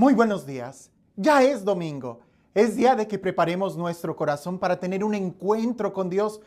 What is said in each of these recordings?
Muy buenos días. Ya es domingo. Es día de que preparemos nuestro corazón para tener un encuentro con Dios,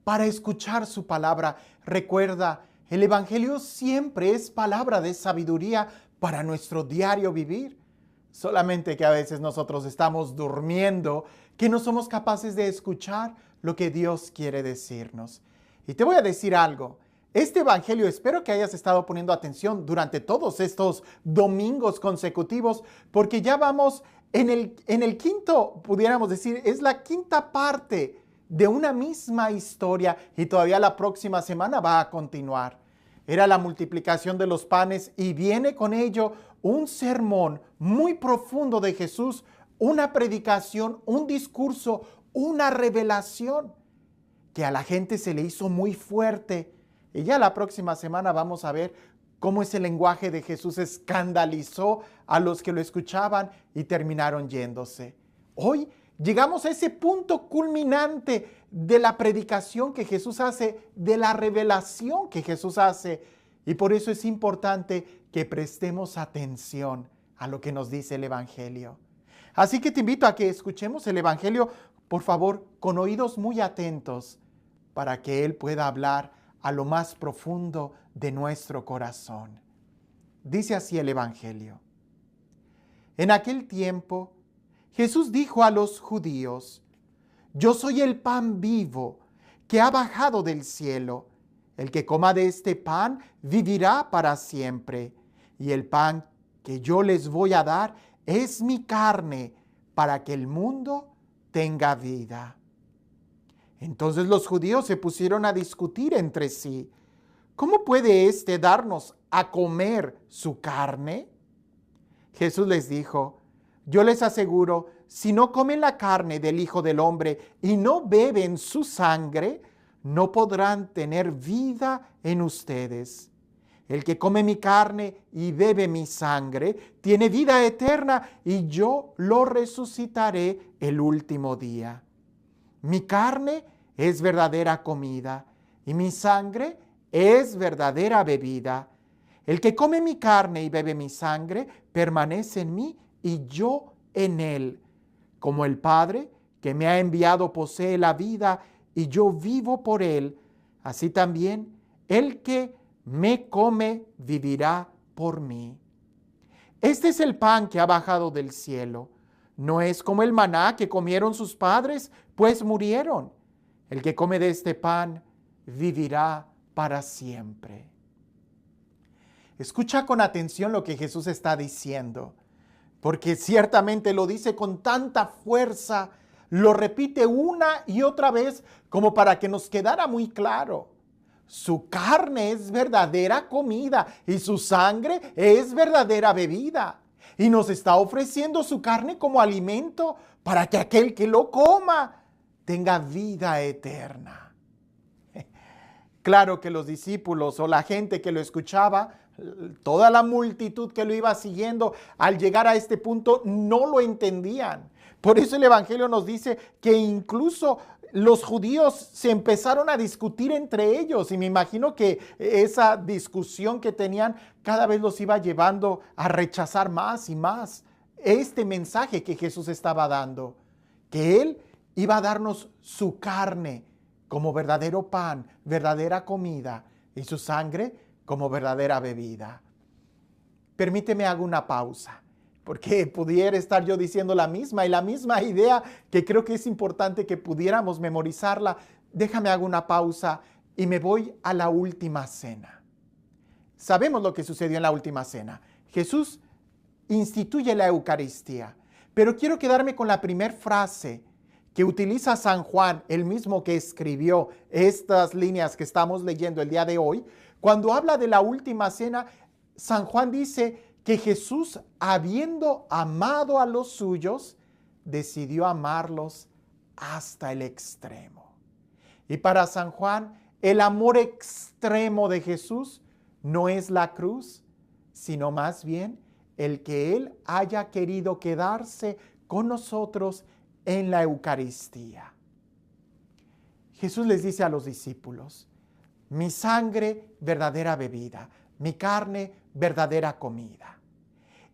para escuchar su palabra. Recuerda, el Evangelio siempre es palabra de sabiduría para nuestro diario vivir. Solamente que a veces nosotros estamos durmiendo, que no somos capaces de escuchar lo que Dios quiere decirnos. Y te voy a decir algo. Este evangelio, espero que hayas estado poniendo atención durante todos estos domingos consecutivos, porque ya vamos en el quinto, pudiéramos decir, es la quinta parte de una misma historia y todavía la próxima semana va a continuar. Era la multiplicación de los panes y viene con ello un sermón muy profundo de Jesús, una predicación, un discurso, una revelación que a la gente se le hizo muy fuerte. Y ya la próxima semana vamos a ver cómo ese lenguaje de Jesús escandalizó a los que lo escuchaban y terminaron yéndose. Hoy llegamos a ese punto culminante de la predicación que Jesús hace, de la revelación que Jesús hace. Y por eso es importante que prestemos atención a lo que nos dice el Evangelio. Así que te invito a que escuchemos el Evangelio, por favor, con oídos muy atentos, para que Él pueda hablar a lo más profundo de nuestro corazón. Dice así el Evangelio. En aquel tiempo, Jesús dijo a los judíos: Yo soy el pan vivo que ha bajado del cielo. El que coma de este pan vivirá para siempre. Y el pan que yo les voy a dar es mi carne, para que el mundo tenga vida. Entonces los judíos se pusieron a discutir entre sí: ¿Cómo puede éste darnos a comer su carne? Jesús les dijo: Yo les aseguro, si no comen la carne del Hijo del Hombre y no beben su sangre, no podrán tener vida en ustedes. El que come mi carne y bebe mi sangre tiene vida eterna, y yo lo resucitaré el último día. Mi carne es verdadera comida y mi sangre es verdadera bebida. El que come mi carne y bebe mi sangre permanece en mí y yo en él. Como el Padre que me ha enviado posee la vida y yo vivo por él, así también el que me come vivirá por mí. Este es el pan que ha bajado del cielo. No es como el maná que comieron sus padres, pues murieron. El que come de este pan vivirá para siempre. Escucha con atención lo que Jesús está diciendo, porque ciertamente lo dice con tanta fuerza, lo repite una y otra vez como para que nos quedara muy claro. Su carne es verdadera comida y su sangre es verdadera bebida. Y nos está ofreciendo su carne como alimento para que aquel que lo coma tenga vida eterna. Claro que los discípulos o la gente que lo escuchaba, toda la multitud que lo iba siguiendo, al llegar a este punto no lo entendían. Por eso el Evangelio nos dice que incluso los judíos se empezaron a discutir entre ellos, y me imagino que esa discusión que tenían cada vez los iba llevando a rechazar más y más este mensaje que Jesús estaba dando, que Él iba a darnos su carne como verdadero pan, verdadera comida, y su sangre como verdadera bebida. Permíteme hago una pausa, porque pudiera estar yo diciendo la misma idea que creo que es importante que pudiéramos memorizarla. Déjame hago una pausa y me voy a la última cena. Sabemos lo que sucedió en la última cena. Jesús instituye la Eucaristía, pero quiero quedarme con la primera frase que utiliza San Juan, el mismo que escribió estas líneas que estamos leyendo el día de hoy. Cuando habla de la última cena, San Juan dice que Jesús, habiendo amado a los suyos, decidió amarlos hasta el extremo. Y para San Juan, el amor extremo de Jesús no es la cruz, sino más bien el que Él haya querido quedarse con nosotros en la Eucaristía. Jesús les dice a los discípulos: mi sangre, verdadera bebida, mi carne, verdadera comida.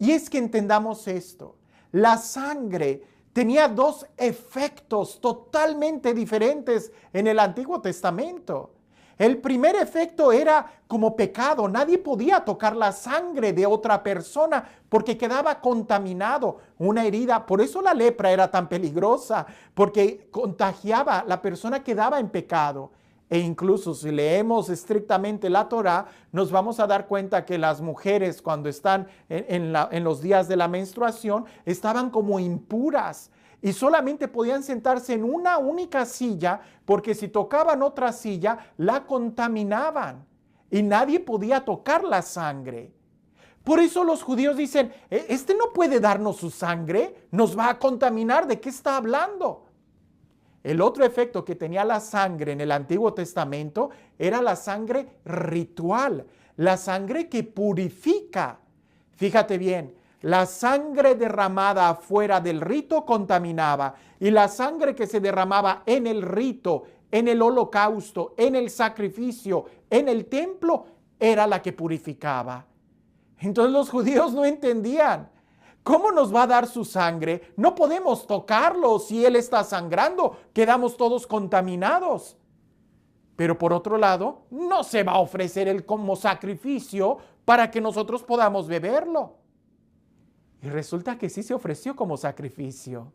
Y es que entendamos esto. La sangre tenía dos efectos totalmente diferentes en el Antiguo Testamento. El primer efecto era como pecado. Nadie podía tocar la sangre de otra persona porque quedaba contaminado, una herida. Por eso la lepra era tan peligrosa, porque contagiaba, la persona quedaba en pecado. E incluso si leemos estrictamente la Torá, nos vamos a dar cuenta que las mujeres cuando están en los días de la menstruación estaban como impuras. Y solamente podían sentarse en una única silla, porque si tocaban otra silla, la contaminaban. Y nadie podía tocar la sangre. Por eso los judíos dicen, este no puede darnos su sangre, nos va a contaminar. ¿De qué está hablando? El otro efecto que tenía la sangre en el Antiguo Testamento era la sangre ritual, la sangre que purifica. Fíjate bien. La sangre derramada afuera del rito contaminaba y la sangre que se derramaba en el rito, en el holocausto, en el sacrificio, en el templo, era la que purificaba. Entonces los judíos no entendían. ¿Cómo nos va a dar su sangre? No podemos tocarlo. Si él está sangrando, quedamos todos contaminados. Pero por otro lado, no se va a ofrecer él como sacrificio para que nosotros podamos beberlo. Y resulta que sí se ofreció como sacrificio.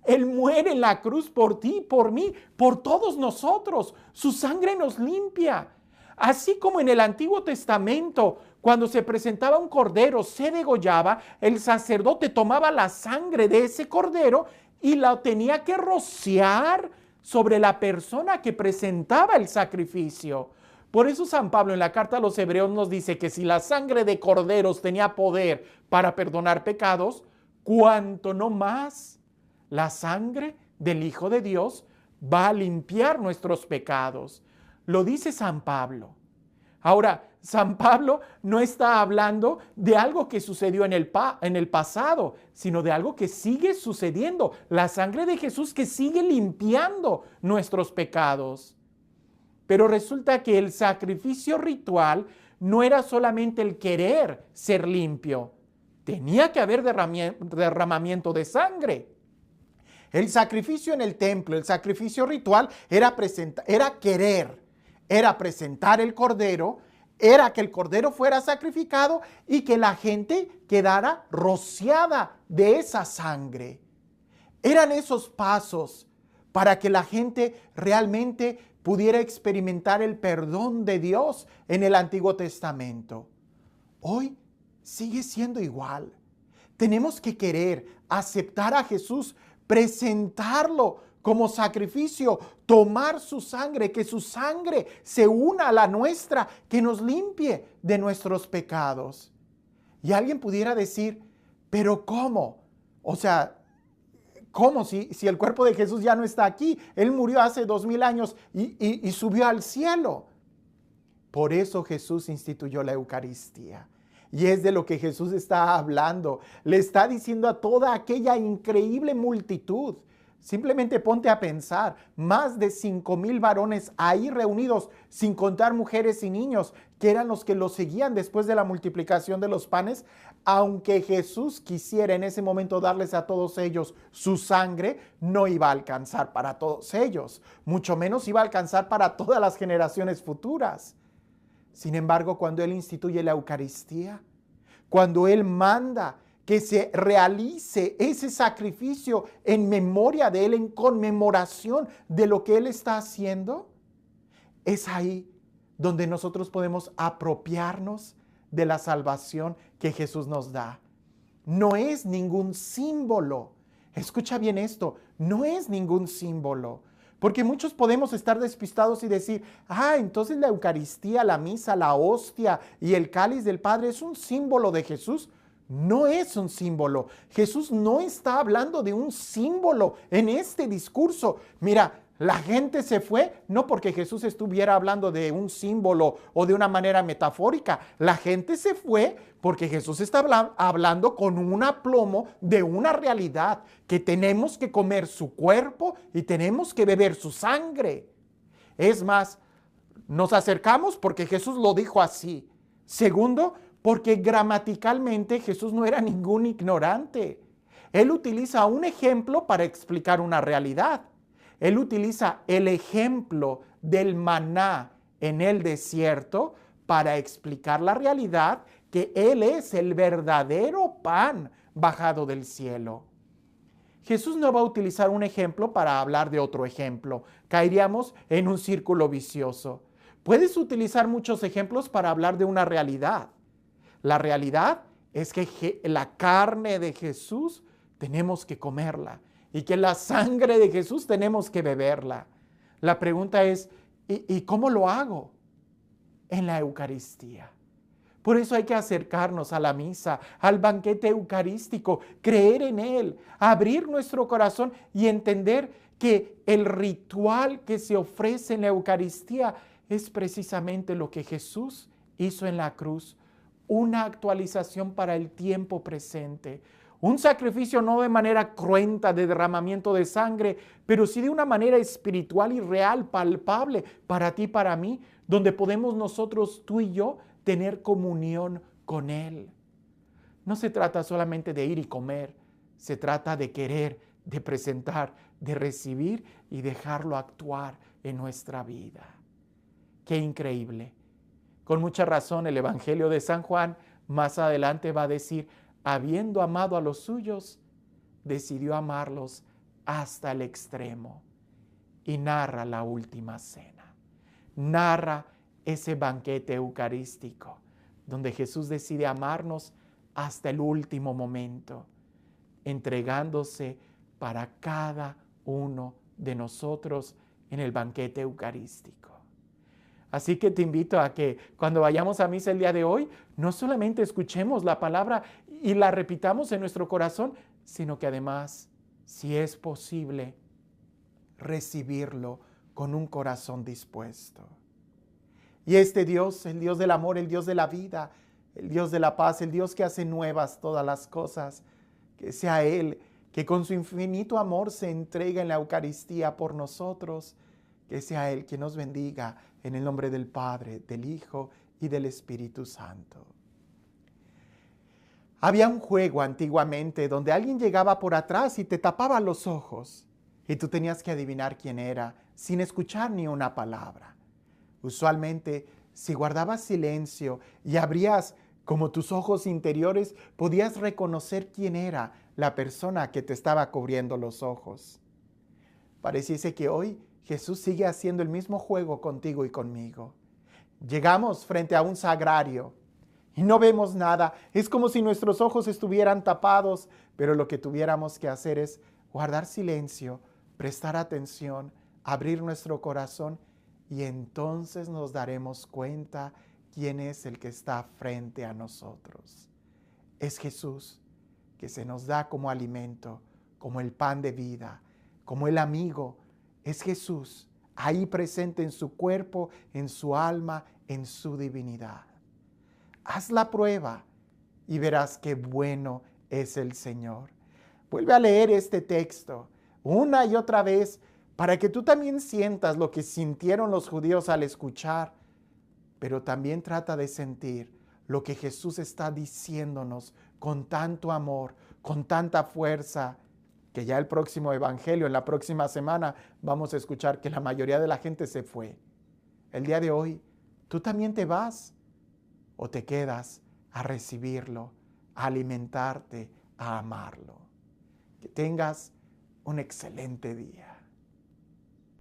Él muere en la cruz por ti, por mí, por todos nosotros. Su sangre nos limpia. Así como en el Antiguo Testamento, cuando se presentaba un cordero, se degollaba, el sacerdote tomaba la sangre de ese cordero y la tenía que rociar sobre la persona que presentaba el sacrificio. Por eso San Pablo en la carta a los Hebreos nos dice que si la sangre de corderos tenía poder para perdonar pecados, cuánto no más la sangre del Hijo de Dios va a limpiar nuestros pecados. Lo dice San Pablo. Ahora, San Pablo no está hablando de algo que sucedió en el pasado, sino de algo que sigue sucediendo. La sangre de Jesús que sigue limpiando nuestros pecados. Pero resulta que el sacrificio ritual no era solamente el querer ser limpio. Tenía que haber derramamiento de sangre. El sacrificio en el templo, el sacrificio ritual era presentar el cordero, era que el cordero fuera sacrificado y que la gente quedara rociada de esa sangre. Eran esos pasos para que la gente realmente pudiera experimentar el perdón de Dios en el Antiguo Testamento. Hoy sigue siendo igual. Tenemos que querer aceptar a Jesús, presentarlo como sacrificio, tomar su sangre, que su sangre se una a la nuestra, que nos limpie de nuestros pecados. Y alguien pudiera decir, ¿pero cómo? O sea, ¿cómo si el cuerpo de Jesús ya no está aquí? Él murió hace 2000 años y subió al cielo. Por eso Jesús instituyó la Eucaristía. Y es de lo que Jesús está hablando. Le está diciendo a toda aquella increíble multitud. Simplemente ponte a pensar, más de 5,000 varones ahí reunidos, sin contar mujeres y niños, que eran los que lo seguían después de la multiplicación de los panes. Aunque Jesús quisiera en ese momento darles a todos ellos su sangre, no iba a alcanzar para todos ellos, mucho menos iba a alcanzar para todas las generaciones futuras. Sin embargo, cuando Él instituye la Eucaristía, cuando Él manda que se realice ese sacrificio en memoria de Él, en conmemoración de lo que Él está haciendo, es ahí donde nosotros podemos apropiarnos de la salvación que Jesús nos da. No es ningún símbolo. Escucha bien esto, no es ningún símbolo. Porque muchos podemos estar despistados y decir, entonces la Eucaristía, la misa, la hostia y el cáliz del Padre es un símbolo de Jesús. No es un símbolo. Jesús no está hablando de un símbolo en este discurso. Mira, la gente se fue no porque Jesús estuviera hablando de un símbolo o de una manera metafórica. La gente se fue porque Jesús está hablando con un aplomo de una realidad, que tenemos que comer su cuerpo y tenemos que beber su sangre. Es más, nos acercamos porque Jesús lo dijo así. Segundo, porque gramaticalmente Jesús no era ningún ignorante. Él utiliza un ejemplo para explicar una realidad. Él utiliza el ejemplo del maná en el desierto para explicar la realidad que Él es el verdadero pan bajado del cielo. Jesús no va a utilizar un ejemplo para hablar de otro ejemplo. Caeríamos en un círculo vicioso. Puedes utilizar muchos ejemplos para hablar de una realidad. La realidad es que la carne de Jesús tenemos que comerla y que la sangre de Jesús tenemos que beberla. La pregunta es, ¿y cómo lo hago? En la Eucaristía. Por eso hay que acercarnos a la misa, al banquete eucarístico, creer en él, abrir nuestro corazón y entender que el ritual que se ofrece en la Eucaristía es precisamente lo que Jesús hizo en la cruz, una actualización para el tiempo presente, un sacrificio no de manera cruenta de derramamiento de sangre, pero sí de una manera espiritual y real, palpable para ti y para mí, donde podemos nosotros, tú y yo, tener comunión con Él. No se trata solamente de ir y comer, se trata de querer, de presentar, de recibir y dejarlo actuar en nuestra vida. ¡Qué increíble! Con mucha razón el Evangelio de San Juan más adelante va a decir, habiendo amado a los suyos, decidió amarlos hasta el extremo. Y narra la última cena. Narra ese banquete eucarístico, donde Jesús decide amarnos hasta el último momento, entregándose para cada uno de nosotros en el banquete eucarístico. Así que te invito a que cuando vayamos a misa el día de hoy, no solamente escuchemos la palabra y la repitamos en nuestro corazón, sino que además, si es posible, recibirlo con un corazón dispuesto. Y este Dios, el Dios del amor, el Dios de la vida, el Dios de la paz, el Dios que hace nuevas todas las cosas, que sea Él, que con su infinito amor se entrega en la Eucaristía por nosotros, que sea Él quien nos bendiga en el nombre del Padre, del Hijo y del Espíritu Santo. Había un juego antiguamente donde alguien llegaba por atrás y te tapaba los ojos y tú tenías que adivinar quién era sin escuchar ni una palabra. Usualmente, si guardabas silencio y abrías como tus ojos interiores, podías reconocer quién era la persona que te estaba cubriendo los ojos. Pareciese que hoy Jesús sigue haciendo el mismo juego contigo y conmigo. Llegamos frente a un sagrario y no vemos nada. Es como si nuestros ojos estuvieran tapados, pero lo que tuviéramos que hacer es guardar silencio, prestar atención, abrir nuestro corazón y entonces nos daremos cuenta quién es el que está frente a nosotros. Es Jesús, que se nos da como alimento, como el pan de vida, como el amigo. Es Jesús, ahí presente en su cuerpo, en su alma, en su divinidad. Haz la prueba y verás qué bueno es el Señor. Vuelve a leer este texto una y otra vez para que tú también sientas lo que sintieron los judíos al escuchar, pero también trata de sentir lo que Jesús está diciéndonos con tanto amor, con tanta fuerza, que ya el próximo evangelio, en la próxima semana, vamos a escuchar que la mayoría de la gente se fue. El día de hoy, tú también te vas o te quedas a recibirlo, a alimentarte, a amarlo. Que tengas un excelente día.